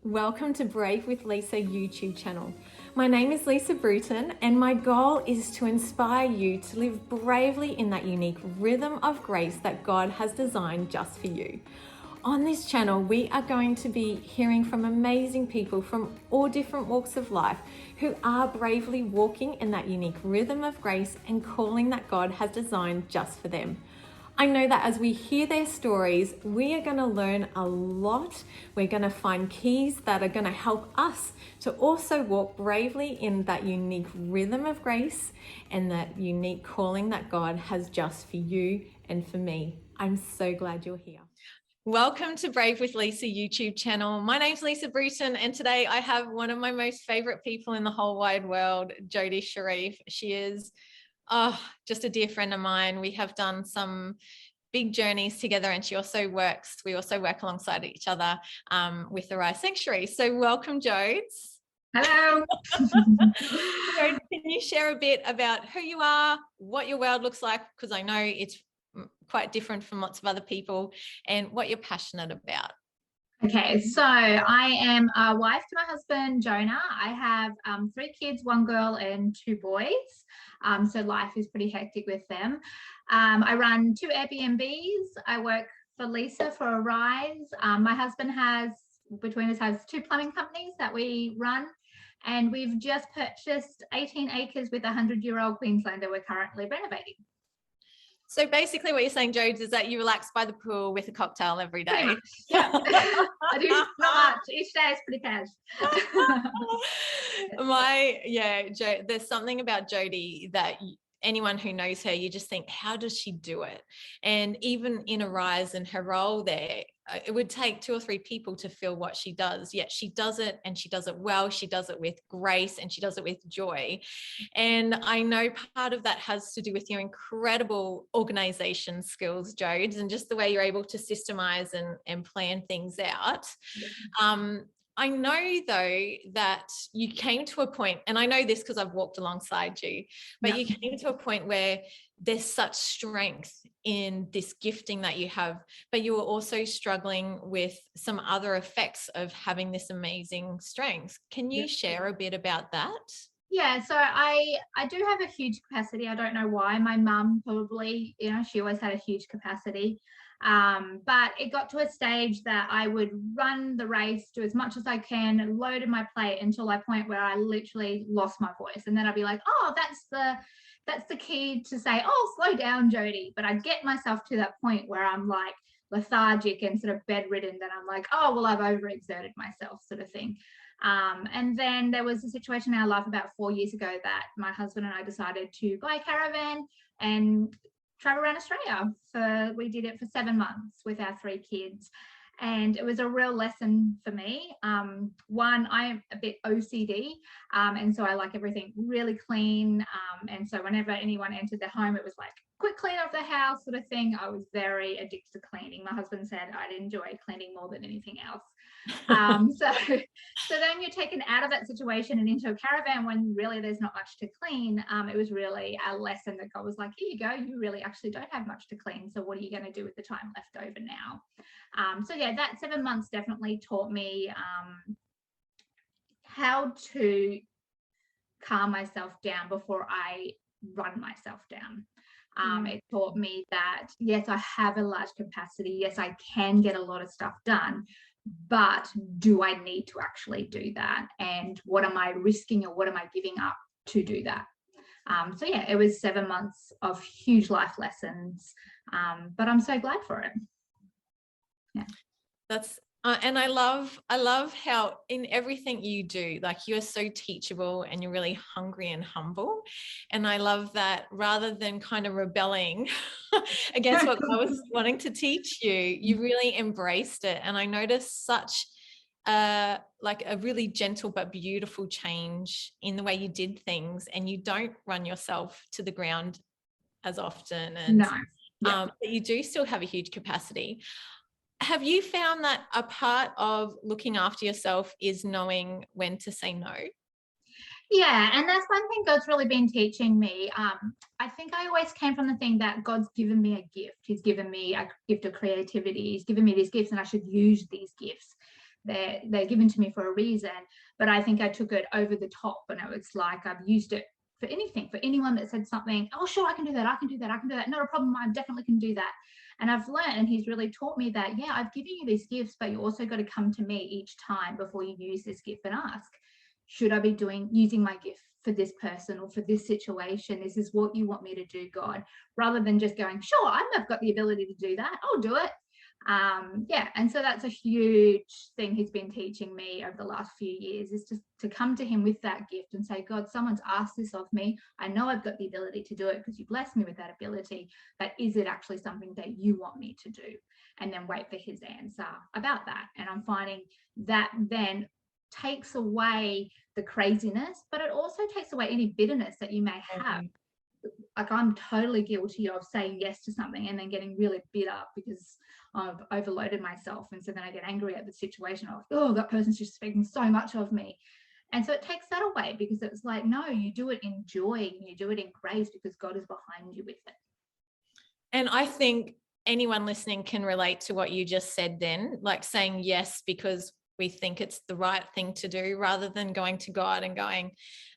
Welcome to Brave with Lisa YouTube channel. My name is Lisa Bruton and my goal is to inspire you to live bravely in that unique rhythm of grace that God has designed just for you. On this channel, we are going to be hearing from amazing people from all different walks of life who are bravely walking in that unique rhythm of grace and calling that God has designed just for them. I know that as we hear their stories, we are going to learn a lot. We're going to find keys that are going to help us to also walk bravely in that unique rhythm of grace and that unique calling that God has just for you and for me. I'm so glad you're here. Welcome to Brave with Lisa YouTube channel. My name's Lisa Bruton, and today I have one of my most favorite people in the whole wide world, Jodi Shirreff. She is just a dear friend of mine. We have done some big journeys together, and we also work alongside each other with the Rise Sanctuary. So welcome, Jodes. Hello. Jodes, can you share a bit about who you are, what your world looks like? Because I know it's quite different from lots of other people, and what you're passionate about. Okay, so I am a wife to my husband, Jonah. I have 3 kids, 1 girl and 2 boys. So life is pretty hectic with them. I run 2 Airbnbs. I work for Lisa for a Rise. My husband has 2 plumbing companies that we run. And we've just purchased 18 acres with a 100-year-old Queenslander we're currently renovating. So basically what you're saying, Jodes, is that you relax by the pool with a cocktail every day. Yeah, I do not much. Each day is pretty cash. There's something about Jodi that anyone who knows her, you just think, how does she do it? And even in a Rise and her role there, it would take 2 or 3 people to feel what she does, yet she does it, and she does it well. She does it with grace, and she does it with joy. And I know part of that has to do with your incredible organization skills, Jodes, and just the way you're able to systemize and plan things out. I know though that you came to a point, and I know this because I've walked alongside you, but you came to a point where there's such strength in this gifting that you have, but you were also struggling with some other effects of having this amazing strength. Can you share a bit about that? Yeah, so I do have a huge capacity. I don't know why. My mum probably, she always had a huge capacity. But it got to a stage that I would run the race, do as much as I can, load in my plate until a point where I literally lost my voice. And then I'd be like, oh, that's the key to say, oh, slow down, Jodi. But I'd get myself to that point where I'm like lethargic and sort of bedridden, that I'm like, oh, well, I've overexerted myself, sort of thing. And then there was a situation in our life about 4 years ago that my husband and I decided to buy a caravan and travel around Australia. We did it for 7 months with our 3 kids. And it was a real lesson for me. One, I'm a bit OCD, and so I like everything really clean. And so whenever anyone entered the home, it was like, quick clean of the house sort of thing. I was very addicted to cleaning. My husband said I'd enjoy cleaning more than anything else. So then you're taken out of that situation and into a caravan when really there's not much to clean. It was really a lesson that God was like, here you go, you really actually don't have much to clean. So what are you going to do with the time left over now? So yeah, that 7 months definitely taught me how to calm myself down before I run myself down. It taught me that, yes, I have a large capacity. Yes, I can get a lot of stuff done, but do I need to actually do that? And what am I risking, or what am I giving up to do that? So yeah, it was 7 months of huge life lessons, but I'm so glad for it. Yeah. That's and I love how in everything you do, like, you're so teachable and you're really hungry and humble. And I love that rather than kind of rebelling against what I was wanting to teach you, you really embraced it. And I noticed such like a really gentle but beautiful change in the way you did things, and you don't run yourself to the ground as often. And No. but you do still have a huge capacity. Have you found that a part of looking after yourself is knowing when to say no? Yeah, and that's one thing God's really been teaching me. I think I always came from the thing that God's given me a gift. He's given me a gift of creativity. He's given me these gifts, and I should use these gifts. they're given to me for a reason. But I think I took it over the top, and it was like I've used it for anything, for anyone that said something, oh sure, I can do that, not a problem, I definitely can do that. And I've learned, and he's really taught me that, yeah, I've given you these gifts, but you also got to come to me each time before you use this gift and ask, should I be using my gift for this person or for this situation? Is this what you want me to do, God? Rather than just going, sure, I've got the ability to do that, I'll do it. Yeah, and so that's a huge thing he's been teaching me over the last few years, is just to come to him with that gift and say, God, someone's asked this of me. I know I've got the ability to do it because you blessed me with that ability, but is it actually something that you want me to do? And then wait for his answer about that. And I'm finding that then takes away the craziness, but it also takes away any bitterness that you may have. Like, I'm totally guilty of saying yes to something and then getting really bitter because I've overloaded myself. And so then I get angry at the situation of, oh, that person's just speaking so much of me. And so it takes that away, because it's like, no, you do it in joy, you do it in grace, because God is behind you with it. And I think anyone listening can relate to what you just said then, like saying yes because we think it's the right thing to do, rather than going to God and going,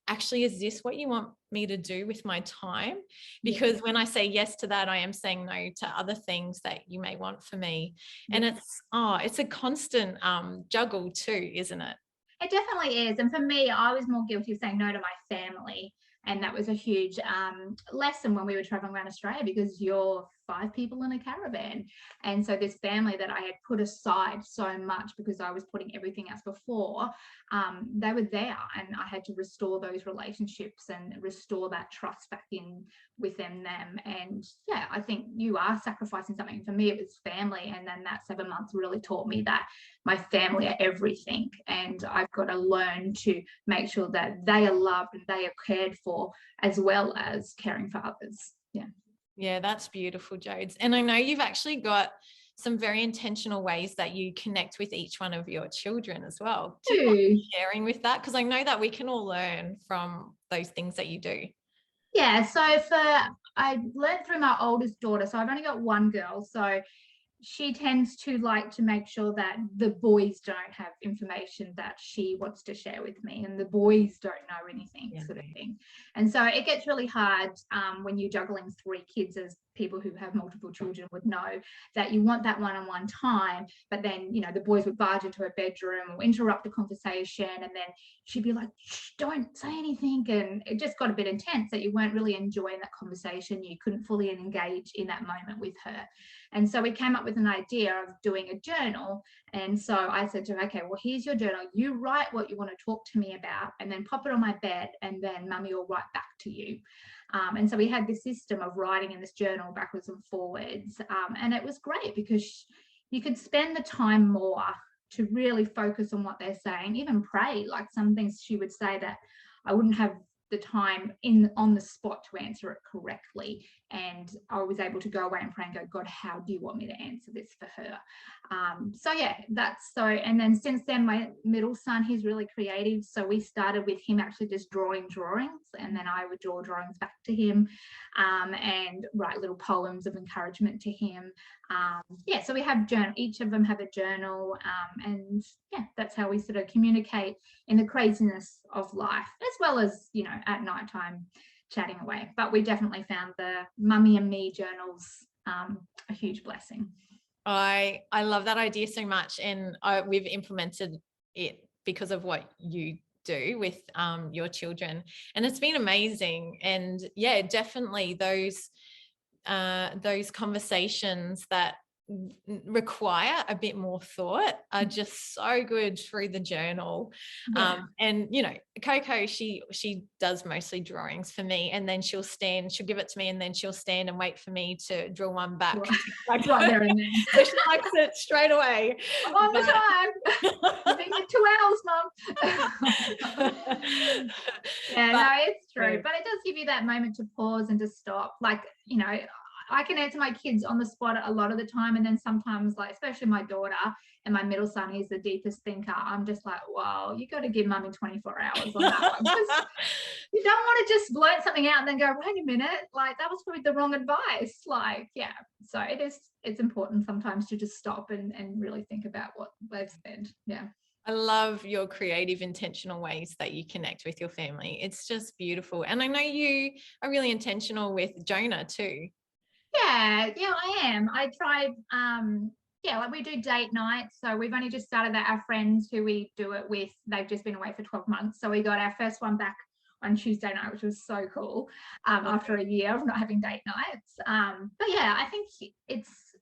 actually, is this what you want me to do with my time? Because when I say yes to that, I am saying no to other things that you may want for me. And it's a constant juggle too, isn't it? It definitely is. And for me, I was more guilty of saying no to my family. And that was a huge lesson when we were traveling around Australia, because you're 5 people in a caravan. And so this family that I had put aside so much because I was putting everything else before, they were there, and I had to restore those relationships and restore that trust back in with them. And yeah, I think you are sacrificing something. For me, it was family. And then that 7 months really taught me that my family are everything. And I've got to learn to make sure that they are loved and they are cared for, as well as caring for others. Yeah, that's beautiful, Jodes. And I know you've actually got some very intentional ways that you connect with each one of your children as well. Do you mind sharing with that? Because I know that we can all learn from those things that you do. Yeah, so I learned through my oldest daughter. So I've only got one girl. So she tends to like to make sure that the boys don't have information that she wants to share with me, and the boys don't know anything, sort of thing. And so it gets really hard when you're juggling 3 kids, as people who have multiple children would know, that you want that one-on-one time, but then, you know, the boys would barge into her bedroom or interrupt the conversation, and then she'd be like, shh, don't say anything. And it just got a bit intense, that you weren't really enjoying that conversation. You couldn't fully engage in that moment with her. And so we came up with an idea of doing a journal. And so I said to her, okay, well, here's your journal. You write what you want to talk to me about, and then pop it on my bed, and then Mummy will write back to you. And so we had this system of writing in this journal backwards and forwards. And it was great, because you could spend the time more to really focus on what they're saying, even pray. Like, some things she would say that I wouldn't have the time on the spot to answer it correctly, and I was able to go away and pray and go, God, how do you want me to answer this for her? So yeah, that's so. And then since then, my middle son, he's really creative, so we started with him actually just drawing drawings, and then I would draw drawings back to him, and write little poems of encouragement to him. Yeah, so we have journal, each of them have a journal, and yeah, that's how we sort of communicate in the craziness of life, as well as, you know, at nighttime chatting away. But we definitely found the Mummy and Me journals a huge blessing. I love that idea so much, and we've implemented it because of what you do with your children, and it's been amazing. And yeah, definitely those conversations that require a bit more thought are just so good through the journal. And you know, Coco, she does mostly drawings for me, and then she'll give it to me, and then she'll stand and wait for me to draw one back. Right there and then. So she likes it straight away. All the time. You've been here 2 hours, Mum. Yeah, no, it's true. But it does give you that moment to pause and to stop. Like, you know, I can answer my kids on the spot a lot of the time. And then sometimes, like, especially my daughter and my middle son, he's the deepest thinker. I'm just like, wow, you got to give mummy 24 hours on that one. Because you don't want to just blurt something out and then go, wait a minute, like that was probably the wrong advice. Like, yeah. So it's important sometimes to just stop and really think about what they've said. Yeah. I love your creative, intentional ways that you connect with your family. It's just beautiful. And I know you are really intentional with Jonah too. Yeah, I am. I tried, like we do date nights. So we've only just started that. Our friends who we do it with, they've just been away for 12 months. So we got our first one back on Tuesday night, which was so cool, after a year of not having date nights. But yeah, I think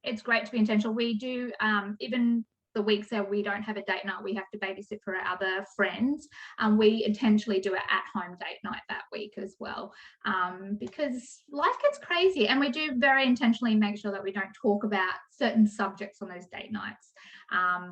it's great to be intentional. We do, even the weeks that we don't have a date night, we have to babysit for our other friends. We intentionally do an at-home date night that week as well, because life gets crazy, and we do very intentionally make sure that we don't talk about certain subjects on those date nights.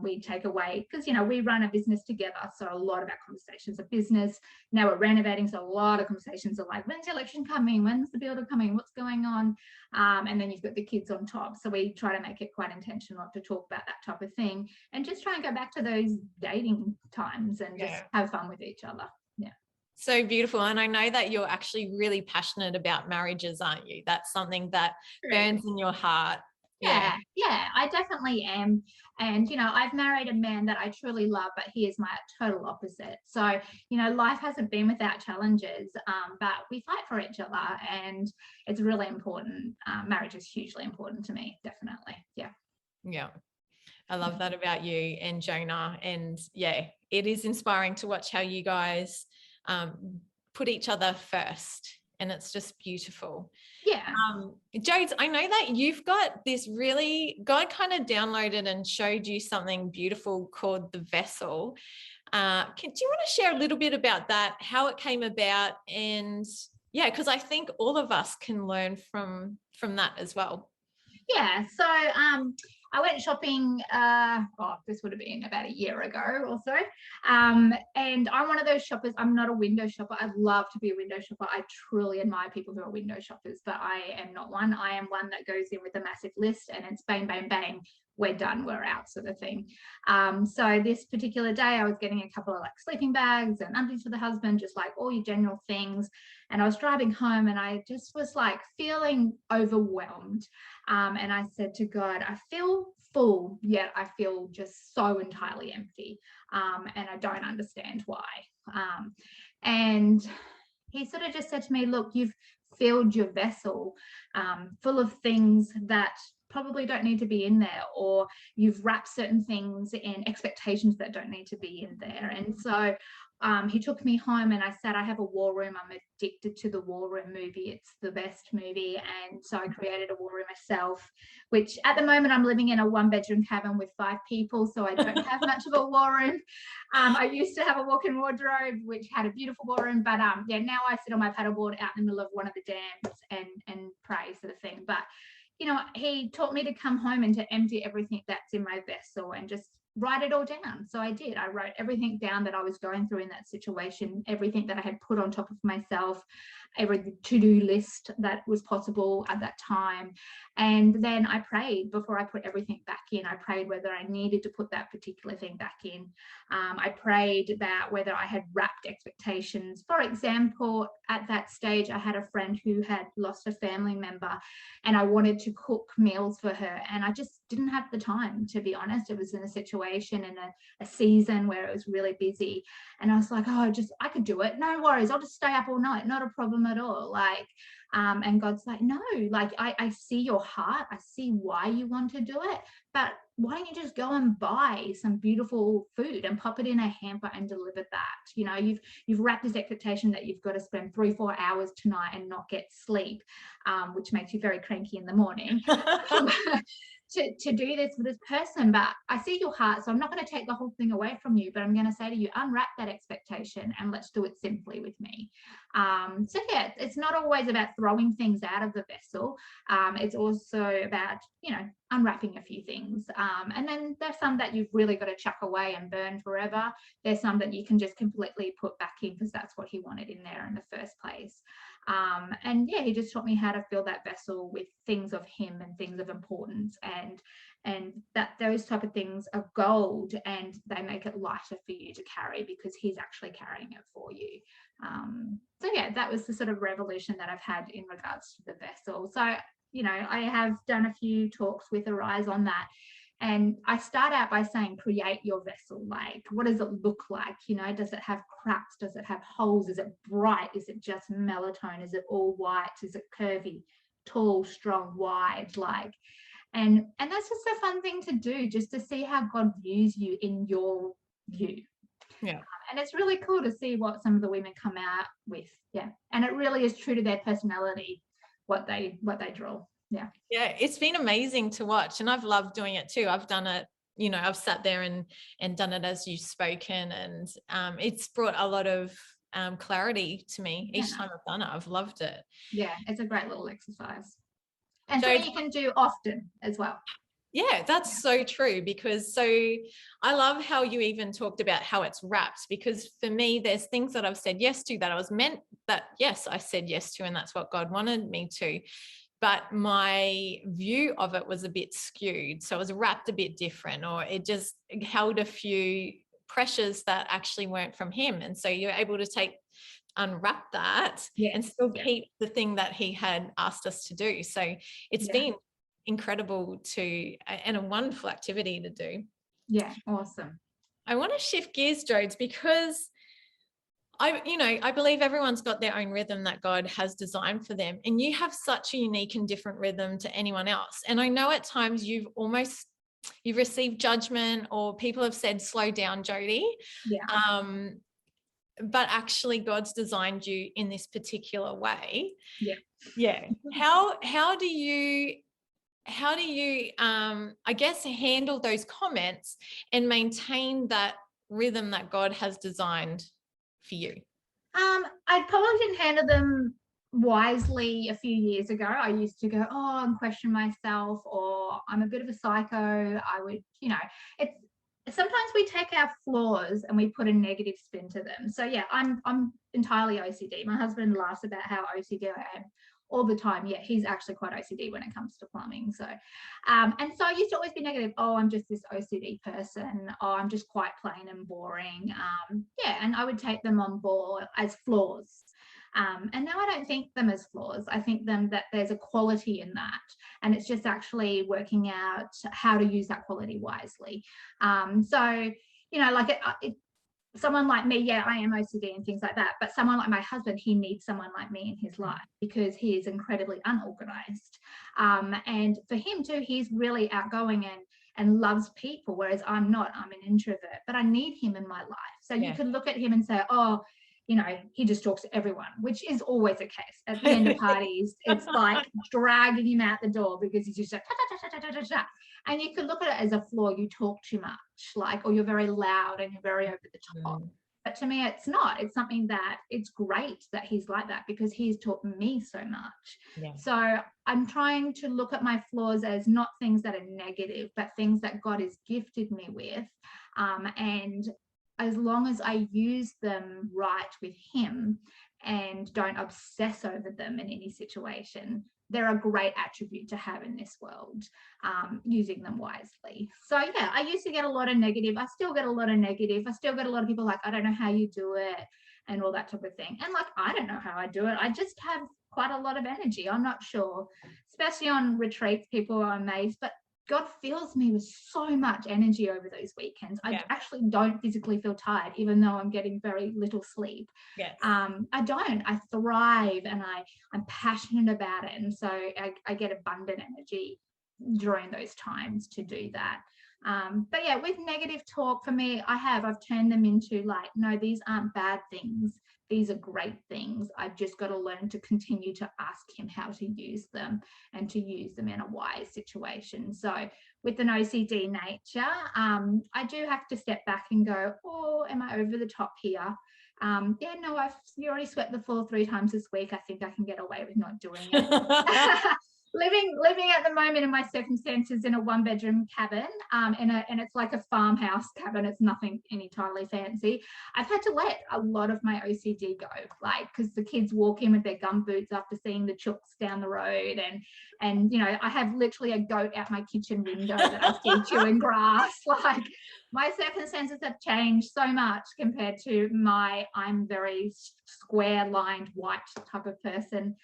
We take away, because we run a business together, so a lot of our conversations are business. Now we're renovating, so a lot of conversations are like, when's the election coming, when's the builder coming, what's going on, and then you've got the kids on top. So we try to make it quite intentional to talk about that type of thing, and just try and go back to those dating times and just have fun with each other. Yeah. So beautiful. And I know that you're actually really passionate about marriages, aren't you? That's something that burns in your heart. Yeah, I definitely am. And, I've married a man that I truly love, but he is my total opposite. So, life hasn't been without challenges, but we fight for each other, and it's really important. Marriage is hugely important to me, definitely. Yeah. Yeah. I love that about you and Jonah. And yeah, it is inspiring to watch how you guys put each other first. And it's just beautiful. Yeah. Jodes, I know that you've got this really, God kind of downloaded and showed you something beautiful called the vessel. Do you want to share a little bit about that, how it came about? And yeah, because I think all of us can learn from that as well. Yeah. So I went shopping, this would have been about a year ago or so. And I'm one of those shoppers. I'm not a window shopper. I'd love to be a window shopper. I truly admire people who are window shoppers, but I am not one. I am one that goes in with a massive list, and it's bang, bang, bang. We're done, we're out, sort of thing. So this particular day, I was getting a couple of like sleeping bags and undies for the husband, just like all your general things. And I was driving home, and I just was like feeling overwhelmed. And I said to God, I feel full, yet I feel just so entirely empty. And I don't understand why. And he sort of just said to me, look, you've filled your vessel full of things that probably don't need to be in there, or you've wrapped certain things in expectations that don't need to be in there. And so he took me home, and I said, I have a war room. I'm addicted to the War Room movie. It's the best movie. And so I created a war room myself, which at the moment I'm living in a 1-bedroom cabin with 5 people. So I don't have much of a war room. I used to have a walk-in wardrobe, which had a beautiful war room. But now I sit on my paddleboard out in the middle of one of the dams and pray, sort of thing. But he taught me to come home and to empty everything that's in my vessel and just write it all down. So I did. I wrote everything down that I was going through in that situation, everything that I had put on top of myself, every to-do list that was possible at that time. And then I prayed before I put everything back in. I prayed whether I needed to put that particular thing back in. I prayed that whether I had wrapped expectations. For example, at that stage, I had a friend who had lost a family member, and I wanted to cook meals for her. And I just didn't have the time, to be honest. It was in a situation in a season where it was really busy. And I was like, I could do it. No worries. I'll just stay up all night. Not a problem at all. And God's like, no, like I see your heart. I see why you want to do it. But why don't you just go and buy some beautiful food and pop it in a hamper and deliver that? You've wrapped this expectation that you've got to spend 3-4 hours tonight and not get sleep, which makes you very cranky in the morning. To do this for this person, but I see your heart, so I'm not going to take the whole thing away from you, but I'm going to say to you, unwrap that expectation and let's do it simply with me. So yeah, it's not always about throwing things out of the vessel. It's also about, unwrapping a few things. And then there's some that you've really got to chuck away and burn forever. There's some that you can just completely put back in because that's what he wanted in there in the first place. And yeah, he just taught me how to fill that vessel with things of him and things of importance, and that those type of things are gold, and they make it lighter for you to carry because he's actually carrying it for you. So yeah, that was the sort of revolution that I've had in regards to the vessel. So, you know, I have done a few talks with Arise on that. And I start out by saying, create your vessel. Like, what does it look like? You know, does it have cracks? Does it have holes? Is it bright? Is it just melatonin? Is it all white? Is it curvy, tall, strong, wide? Like, and that's just a fun thing to do, just to see how God views you in your view. Yeah. And it's really cool to see what some of the women come out with. Yeah. And it really is true to their personality, what they draw. Yeah. Yeah, it's been amazing to watch, and I've loved doing it too. I've done it, you know, I've sat there and done it as you've spoken, and it's brought a lot of clarity to me each time I've done it. I've loved it. Yeah, it's a great little exercise, and So, something you can do often as well. Yeah, that's so true, because so I love how you even talked about how it's wrapped, because for me, there's things that I've said yes to that I was meant that, yes, I said yes to, and that's what God wanted me to. But my view of it was a bit skewed. So it was wrapped a bit different, or it just held a few pressures that actually weren't from him. And so you're able to unwrap that and still keep the thing that he had asked us to do. So it's been incredible and a wonderful activity to do. Yeah, awesome. I want to shift gears, Jodes, because I believe everyone's got their own rhythm that God has designed for them, and you have such a unique and different rhythm to anyone else. And I know at times you've received judgment, or people have said, slow down, Jodi. Yeah. But actually God's designed you in this particular way. Yeah. How do you I guess handle those comments and maintain that rhythm that God has designed for you? I probably didn't handle them wisely a few years ago. I used to go, and question myself, or I'm a bit of a psycho. I would, it's sometimes we take our flaws and we put a negative spin to them. So yeah, I'm entirely OCD. My husband laughs about how OCD I am all the time. Yeah, he's actually quite OCD when it comes to plumbing. So, and so I used to always be negative. Oh, I'm just this OCD person. Oh, I'm just quite plain and boring. And I would take them on board as flaws. And now I don't think them as flaws. I think them that there's a quality in that, and it's just actually working out how to use that quality wisely. So, like someone like me, yeah, I am OCD and things like that, but someone like my husband, he needs someone like me in his life because he is incredibly unorganized. And for him too, he's really outgoing and loves people, whereas I'm not. I'm an introvert, but I need him in my life. So you can look at him and say, oh, he just talks to everyone, which is always the case. At the end of parties, it's like dragging him out the door because he's just like, and you could look at it as a flaw. You talk too much, or you're very loud and you're very over the top. But to me, it's not. It's something that it's great that he's like that because he's taught me so much. So I'm trying to look at my flaws as not things that are negative, but things that God has gifted me with. And as long as I use them right with him and don't obsess over them in any situation, they're a great attribute to have in this world, using them wisely. So yeah, I used to get a lot of negative. I still get a lot of negative. I still get a lot of people like, I don't know how you do it and all that type of thing. And I don't know how I do it. I just have quite a lot of energy. I'm not sure, especially on retreats, people are amazed, but God fills me with so much energy over those weekends. I actually don't physically feel tired, even though I'm getting very little sleep. I don't. I thrive and I'm passionate about it. And so I get abundant energy during those times to do that. But yeah, with negative talk for me, I've turned them into no, these aren't bad things. These are great things. I've just got to learn to continue to ask him how to use them and to use them in a wise situation. So with an OCD nature, I do have to step back and go, oh, am I over the top here? You already swept the floor 3 times this week. I think I can get away with not doing it. living at the moment in my circumstances in a 1-bedroom cabin, and it's like a farmhouse cabin. It's nothing entirely fancy. I've had to let a lot of my OCD go, like, because the kids walk in with their gum boots after seeing the chooks down the road, and I have literally a goat out my kitchen window that I see chewing grass. Like, my circumstances have changed so much compared to I'm very square lined white type of person.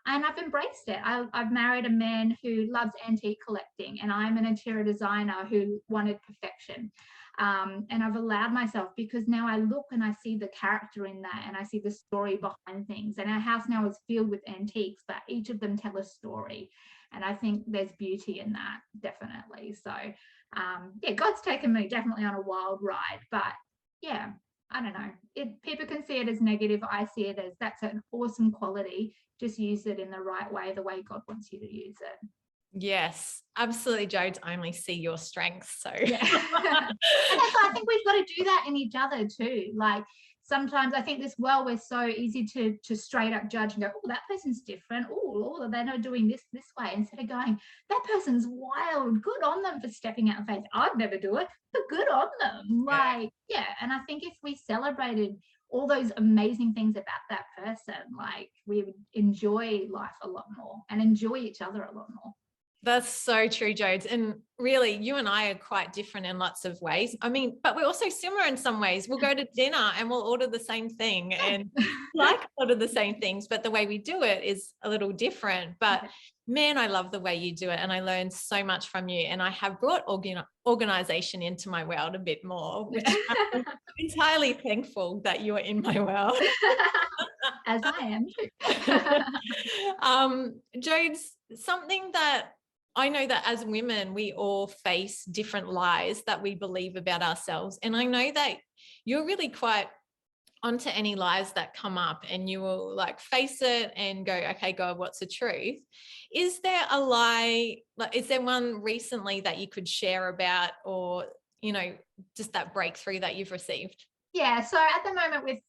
And I've embraced it. I've married a man who loves antique collecting, and I'm an interior designer who wanted perfection. And I've allowed myself, because now I look and I see the character in that, and I see the story behind things. And our house now is filled with antiques, but each of them tell a story. And I think there's beauty in that, definitely. So, yeah, God's taken me definitely on a wild ride, but yeah, I don't know. People can see it as negative. I see it as that's an awesome quality. Just use it in the right way, the way God wants you to use it. Yes, absolutely, Jode. Only see your strengths. So yeah. And I think we've got to do that in each other too. Like, sometimes I think this world, we're so easy to straight up judge and go, oh, that person's different. Oh, they're not doing this way. Instead of going, that person's wild. Good on them for stepping out of faith. I'd never do it, but good on them. Like, yeah. And I think if we celebrated all those amazing things about that person, like, we would enjoy life a lot more and enjoy each other a lot more. That's so true, Jodes. And really, you and I are quite different in lots of ways. I mean, but we're also similar in some ways. We'll go to dinner and we'll order the same thing and like a lot of the same things, but the way we do it is a little different. But man, I love the way you do it. And I learned so much from you. And I have brought organization into my world a bit more, which I'm entirely thankful that you are in my world. As I am. Jodes, something that I know that as women, we all face different lies that we believe about ourselves. And I know that you're really quite onto any lies that come up, and you will like face it and go, okay, God, what's the truth? Is there a lie? Like, is there one recently that you could share about, or, just that breakthrough that you've received? Yeah, so at the moment with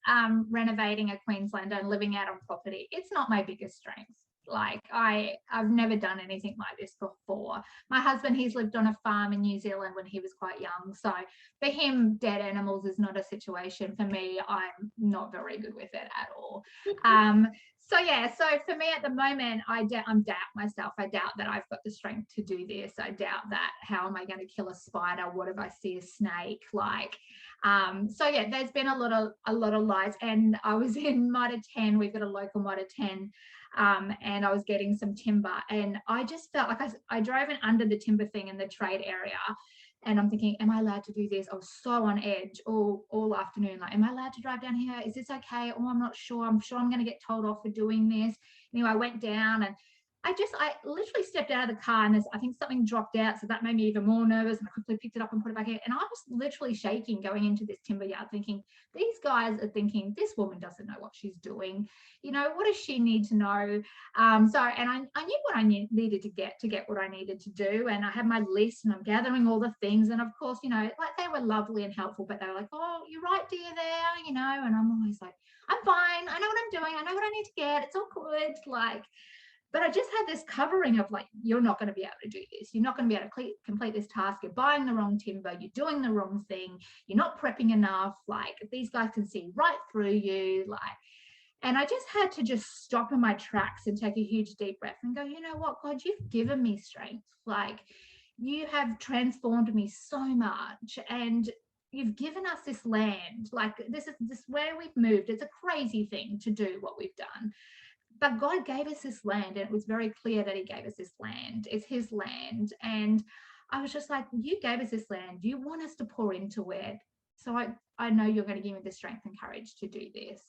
renovating a Queenslander and living out on property, it's not my biggest strength. Like, I've never done anything like this before. My husband, he's lived on a farm in New Zealand when he was quite young. So for him, dead animals is not a situation. For me, I'm not very good with it at all. So for me at the moment, I doubt myself. I doubt that I've got the strength to do this. I doubt that. How am I going to kill a spider? What if I see a snake? Like, there's been a lot of lies. And I was in Mitre 10. We've got a local Mitre 10. And I was getting some timber, and I just felt like I drove in under the timber thing in the trade area, and I'm thinking, am I allowed to do this? I was so on edge all afternoon. Like, am I allowed to drive down here? Is this okay? Oh, I'm not sure. I'm sure I'm going to get told off for doing this. Anyway, I went down, and I literally stepped out of the car, and I think something dropped out. So that made me even more nervous. And I quickly picked it up and put it back in. And I was literally shaking going into this timber yard, thinking, these guys are thinking, this woman doesn't know what she's doing. What does she need to know? I knew what I needed to get what I needed to do. And I had my list, and I'm gathering all the things. And of course, like, they were lovely and helpful, but they were like, oh, you're right, dear, there, and I'm always like, I'm fine. I know what I'm doing. I know what I need to get. It's all good. Like, but I just had this covering of like, you're not going to be able to do this. You're not going to be able to complete this task. You're buying the wrong timber. You're doing the wrong thing. You're not prepping enough. Like, these guys can see right through you. Like, and I just had to just stop in my tracks and take a huge deep breath and go, you know what, God, you've given me strength. Like, you have transformed me so much, and you've given us this land. Like, this is where we've moved. It's a crazy thing to do what we've done. But God gave us this land, and it was very clear that he gave us this land. It's his land. And I was just like, you gave us this land. You want us to pour into it. So I know you're going to give me the strength and courage to do this.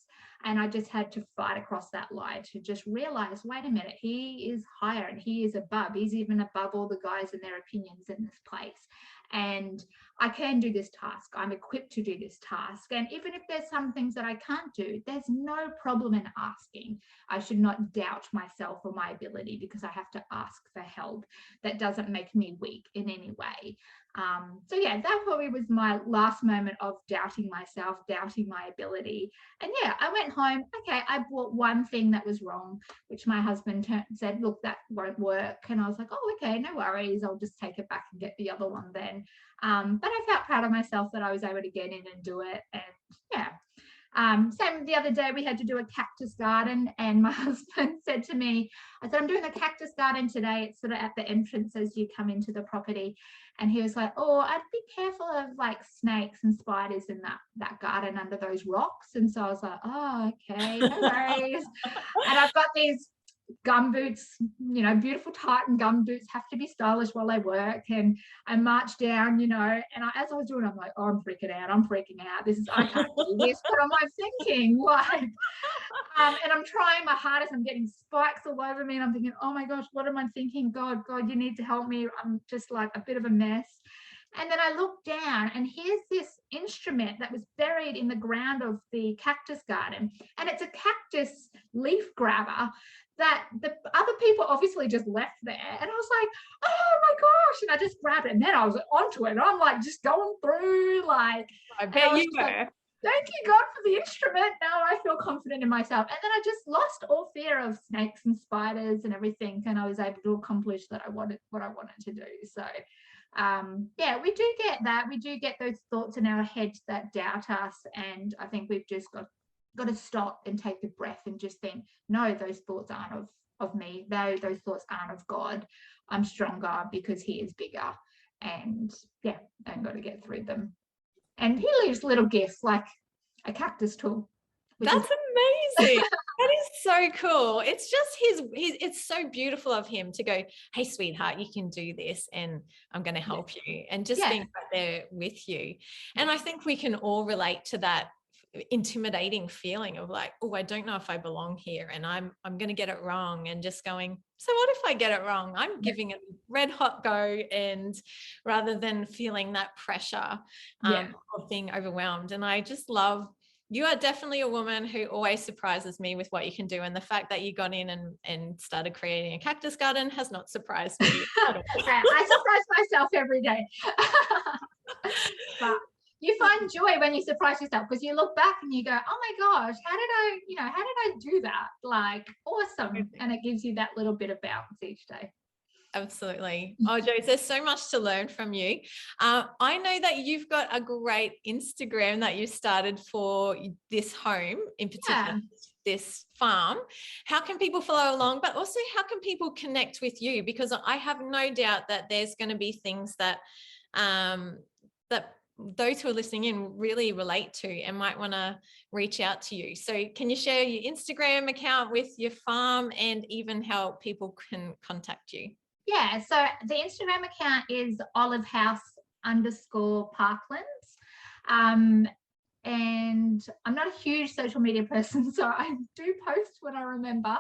And I just had to fight across that lie to just realize, wait a minute, he is higher and he is above. He's even above all the guys and their opinions in this place. And I can do this task. I'm equipped to do this task. And even if there's some things that I can't do, there's no problem in asking. I should not doubt myself or my ability because I have to ask for help. That doesn't make me weak in any way. So yeah, that probably was my last moment of doubting myself, doubting my ability. And yeah, I went home. Okay, I bought one thing that was wrong, which my husband said, look, that won't work. And I was like, oh, okay, no worries. I'll just take it back and get the other one then. But I felt proud of myself that I was able to get in and do it. And yeah. Same the other day, we had to do a cactus garden, and my husband said to me, I said, I'm doing a cactus garden today. It's sort of at the entrance as you come into the property. And he was like, oh, I'd be careful of like snakes and spiders in that garden under those rocks. And so I was like, oh, okay, no worries. And I've got these gum boots, beautiful Titan gum boots, have to be stylish while I work. And I marched down, and as I was doing it, I'm like, oh, I'm freaking out. I can't do this. What am I thinking? Like, and I'm trying my hardest. I'm getting spikes all over me. And I'm thinking, oh my gosh, what am I thinking? God, you need to help me. I'm just like a bit of a mess. And then I looked down, and here's this instrument that was buried in the ground of the cactus garden. And it's a cactus leaf grabber that the other people obviously just left there. And I was like, oh my gosh. And I just grabbed it. And then I was onto it. And I'm like just going through, like, I bet you were. Like, thank you, God, for the instrument. Now I feel confident in myself. And then I just lost all fear of snakes and spiders and everything. And I was able to accomplish what I wanted to do. So yeah, we do get that. We do get those thoughts in our heads that doubt us. And I think we've just got to stop and take a breath and just think, no, those thoughts aren't of me. Those thoughts aren't of God. I'm stronger because he is bigger. And yeah, I've got to get through them. And he leaves little gifts like a cactus tool. That's amazing. That is so cool. It's just it's so beautiful of him to go, hey, sweetheart, you can do this and I'm going to help you, and just being right there with you. And I think we can all relate to that intimidating feeling of like, oh, I don't know if I belong here and I'm going to get it wrong, and just going, so what if I get it wrong? I'm giving it a red hot go, and rather than feeling that pressure of being overwhelmed. And I just love, you are definitely a woman who always surprises me with what you can do. And the fact that you got in and started creating a cactus garden has not surprised me at all. I surprise myself every day. But you find joy when you surprise yourself, because you look back and you go, oh my gosh, how did I do that? Like, awesome. And it gives you that little bit of balance each day. Absolutely. Oh, Jodi, there's so much to learn from you. I know that you've got a great Instagram that you started for this home, in particular, this farm. How can people follow along? But also, how can people connect with you? Because I have no doubt that there's going to be things that that those who are listening in really relate to and might want to reach out to you. So can you share your Instagram account with your farm, and even how people can contact you? Yeah, so the Instagram account is olivehouse_parklands. And I'm not a huge social media person, so I do post when I remember.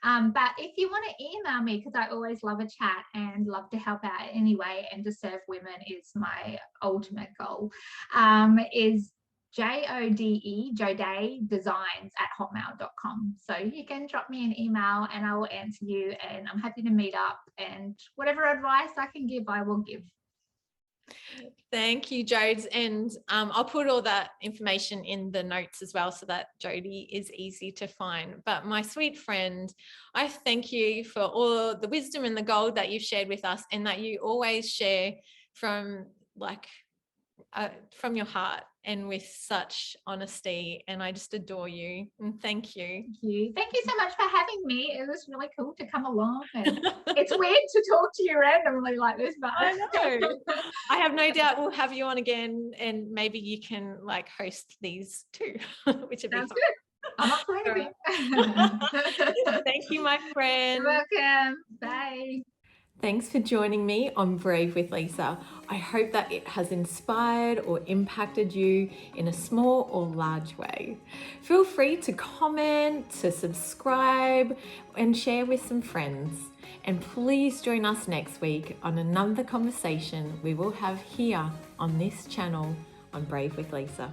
But if you want to email me, because I always love a chat and love to help out anyway, and to serve women is my ultimate goal, is Jodi designs@hotmail.com. So you can drop me an email and I will answer you, and I'm happy to meet up, and whatever advice I can give, I will give. Thank you, Jodi. And I'll put all that information in the notes as well, so that Jodi is easy to find. But my sweet friend, I thank you for all the wisdom and the gold that you've shared with us, and that you always share from your heart and with such honesty. And I just adore you, and thank you. Thank you so much for having me. It was really cool to come along, and it's weird to talk to you randomly like this, but I know. I have no doubt we'll have you on again, and maybe you can like host these too, which would be fun. Good. I'm up for anything. Thank you, my friend. You're welcome. Bye. Thanks for joining me on Brave with Lisa. I hope that it has inspired or impacted you in a small or large way. Feel free to comment, to subscribe, and share with some friends. And please join us next week on another conversation we will have here on this channel on Brave with Lisa.